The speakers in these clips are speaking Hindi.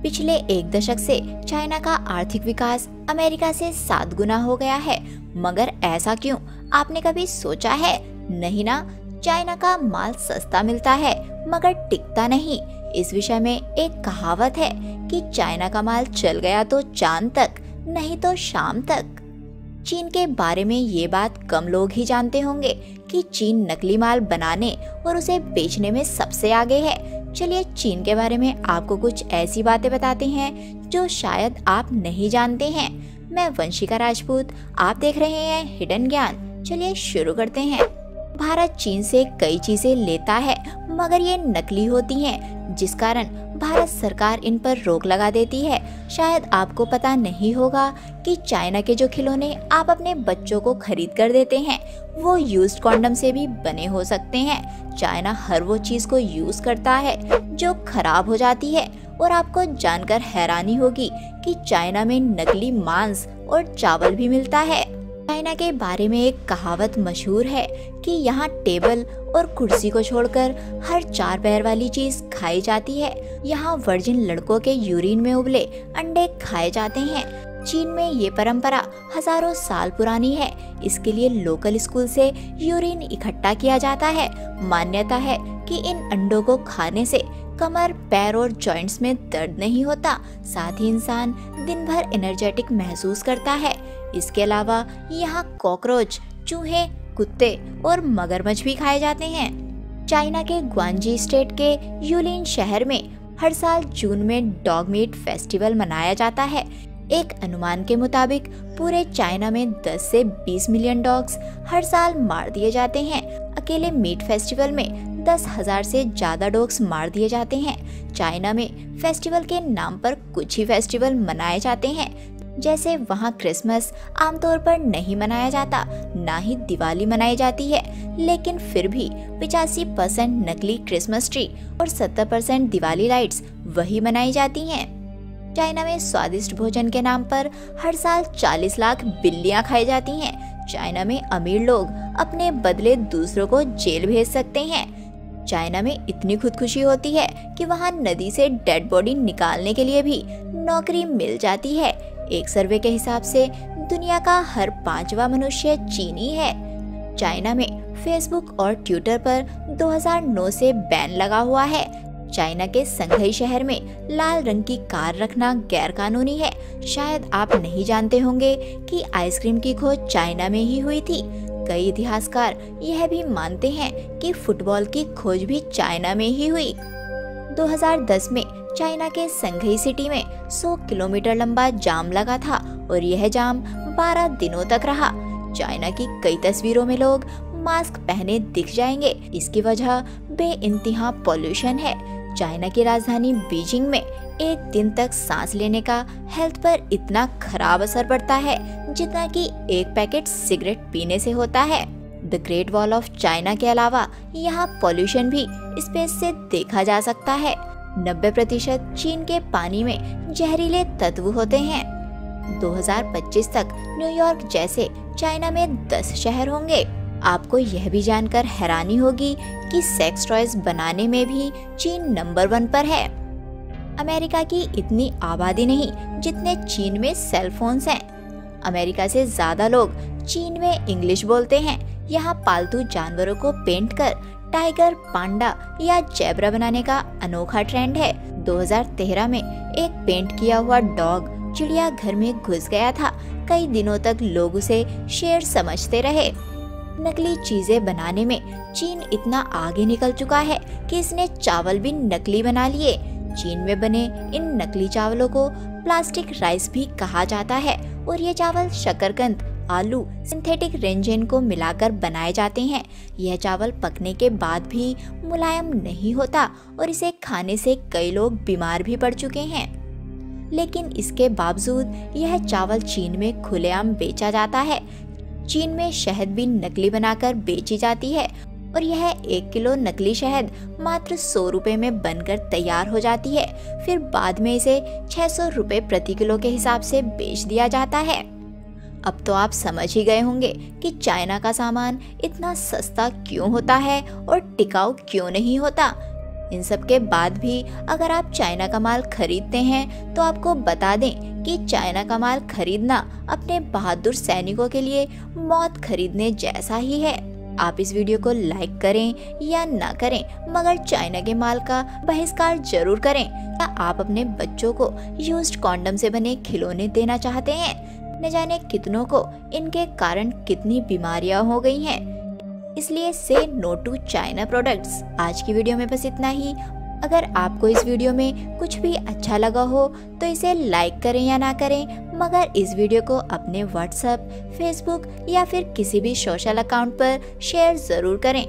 पिछले एक दशक से चाइना का आर्थिक विकास अमेरिका से 7 गुना हो गया है। मगर ऐसा क्यों, आपने कभी सोचा है? नहीं ना। चाइना का माल सस्ता मिलता है मगर टिकता नहीं। इस विषय में एक कहावत है कि चाइना का माल चल गया तो चांद तक, नहीं तो शाम तक। चीन के बारे में ये बात कम लोग ही जानते होंगे कि चीन नकली माल बनाने और उसे बेचने में सबसे आगे है। चलिए चीन के बारे में आपको कुछ ऐसी बातें बताते हैं जो शायद आप नहीं जानते हैं। मैं वंशिका राजपूत, आप देख रहे हैं हिडन ज्ञान। चलिए शुरू करते हैं। भारत चीन से कई चीजें लेता है मगर ये नकली होती हैं, जिस कारण भारत सरकार इन पर रोक लगा देती है। शायद आपको पता नहीं होगा कि चाइना के जो खिलौने आप अपने बच्चों को खरीद कर देते हैं वो यूज्ड कॉन्डम से भी बने हो सकते हैं। चाइना हर वो चीज को यूज करता है जो खराब हो जाती है। और आपको जानकर हैरानी होगी कि चाइना में नकली मांस और चावल भी मिलता है। चाइना के बारे में एक कहावत मशहूर है कि यहाँ टेबल और कुर्सी को छोड़कर हर 4 पैर वाली चीज खाई जाती है। यहाँ वर्जिन लड़कों के यूरिन में उबले अंडे खाए जाते हैं। चीन में ये परंपरा हजारों साल पुरानी है। इसके लिए लोकल स्कूल से यूरिन इकट्ठा किया जाता है। मान्यता है कि इन अंडों को खाने से कमर, पैर और जॉइंट्स में दर्द नहीं होता। साथ ही इंसान दिन भर एनर्जेटिक महसूस करता है। इसके अलावा यहाँ कॉकरोच, चूहे, कुत्ते और मगरमच्छ भी खाए जाते हैं। चाइना के ग्वांजी स्टेट के यूलिन शहर में हर साल जून में डॉग मीट फेस्टिवल मनाया जाता है। एक अनुमान के मुताबिक पूरे चाइना में 10 से 20 मिलियन डॉग्स हर साल मार दिए जाते हैं। अकेले मीट फेस्टिवल में 10,000 से ज्यादा डॉग्स मार दिए जाते हैं। चाइना में फेस्टिवल के नाम पर कुछ ही फेस्टिवल मनाए जाते हैं, जैसे वहाँ क्रिसमस आमतौर पर नहीं मनाया जाता, ना ही दिवाली मनाई जाती है। लेकिन फिर भी 85% नकली क्रिसमस ट्री और 70% दिवाली लाइट्स वही मनाई जाती हैं। चाइना में स्वादिष्ट भोजन के नाम पर हर साल 40 लाख बिल्लियां खाई जाती हैं। चाइना में अमीर लोग अपने बदले दूसरों को जेल भेज सकते हैं। चाइना में इतनी खुदकुशी होती है कि वहाँ नदी से डेड बॉडी निकालने के लिए भी नौकरी मिल जाती है। एक सर्वे के हिसाब से दुनिया का हर 5वां मनुष्य चीनी है। चाइना में फेसबुक और ट्विटर पर 2009 से बैन लगा हुआ है। चाइना के संघई शहर में लाल रंग की कार रखना गैर कानूनी है। शायद आप नहीं जानते होंगे कि आइसक्रीम की खोज चाइना में ही हुई थी। कई इतिहासकार यह भी मानते हैं कि फुटबॉल की खोज भी चाइना में ही हुई। 2010 में चाइना के संघई सिटी में 100 किलोमीटर लंबा जाम लगा था और यह जाम 12 दिनों तक रहा। चाइना की कई तस्वीरों में लोग मास्क पहने दिख जाएंगे। इसकी वजह बेइंतहा पॉल्यूशन है। चाइना की राजधानी बीजिंग में एक दिन तक सांस लेने का हेल्थ पर इतना खराब असर पड़ता है जितना कि एक पैकेट सिगरेट पीने से होता है। The great wall of China के अलावा यहाँ पॉल्यूशन भी स्पेस से देखा जा सकता है। 90% चीन के पानी में जहरीले तत्व होते हैं। 2025 तक न्यूयॉर्क जैसे चाइना में 10 शहर होंगे। आपको यह भी जानकर हैरानी होगी कि सेक्स टॉयज बनाने में भी चीन नंबर 1 पर है। अमेरिका की इतनी आबादी नहीं जितने चीन में सेल फोन्स हैं। अमेरिका से ज्यादा लोग चीन में इंग्लिश बोलते हैं। यहाँ पालतू जानवरों को पेंट कर टाइगर, पांडा या जेब्रा बनाने का अनोखा ट्रेंड है। 2013 में एक पेंट किया हुआ डॉग चिड़ियाघर में घुस गया था। कई दिनों तक लोग उसे शेर समझते रहे। नकली चीजें बनाने में चीन इतना आगे निकल चुका है कि इसने चावल भी नकली बना लिए। चीन में बने इन नकली चावलों को प्लास्टिक राइस भी कहा जाता है और ये चावल शकरकंद, आलू, सिंथेटिक रेंजेन को मिलाकर बनाए जाते हैं। यह चावल पकने के बाद भी मुलायम नहीं होता और इसे खाने से कई लोग बीमार भी पड़ चुके हैं। लेकिन इसके बावजूद यह चावल चीन में खुलेआम बेचा जाता है। चीन में शहद भी नकली बनाकर बेची जाती है और यह 1 किलो नकली शहद मात्र 100 रुपए में बनकर तैयार हो जाती है। फिर बाद में इसे 600 रुपए प्रति किलो के हिसाब से बेच दिया जाता है। अब तो आप समझ ही गए होंगे कि चाइना का सामान इतना सस्ता क्यों होता है और टिकाऊ क्यों नहीं होता। इन सब के बाद भी अगर आप चाइना का माल खरीदते हैं तो आपको बता दें कि चाइना का माल खरीदना अपने बहादुर सैनिकों के लिए मौत खरीदने जैसा ही है। आप इस वीडियो को लाइक करें या ना करें, मगर चाइना के माल का बहिष्कार जरूर करें। क्या आप अपने बच्चों को यूज्ड कॉन्डम से बने खिलौने देना चाहते हैं? न जाने कितनों को इनके कारण कितनी बीमारियां हो गई हैं। इसलिए से नो टू चाइना प्रोडक्ट्स। आज की वीडियो में बस इतना ही। अगर आपको इस वीडियो में कुछ भी अच्छा लगा हो तो इसे लाइक करें या ना करें, मगर इस वीडियो को अपने व्हाट्सएप, फेसबुक या फिर किसी भी सोशल अकाउंट पर शेयर ज़रूर करें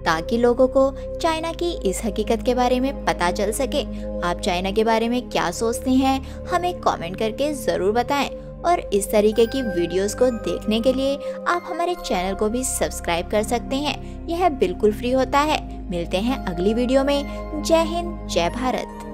ताकि लोगों को चाइना की इस हकीकत के बारे में पता चल सके। आप चाइना के बारे में क्या सोचते हैं हमें कमेंट करके ज़रूर बताएं। और इस तरीके की वीडियोस को देखने के लिए आप हमारे चैनल को भी सब्सक्राइब कर सकते हैं। यह बिल्कुल फ्री होता है। मिलते हैं अगली वीडियो में। जय हिंद, जय भारत।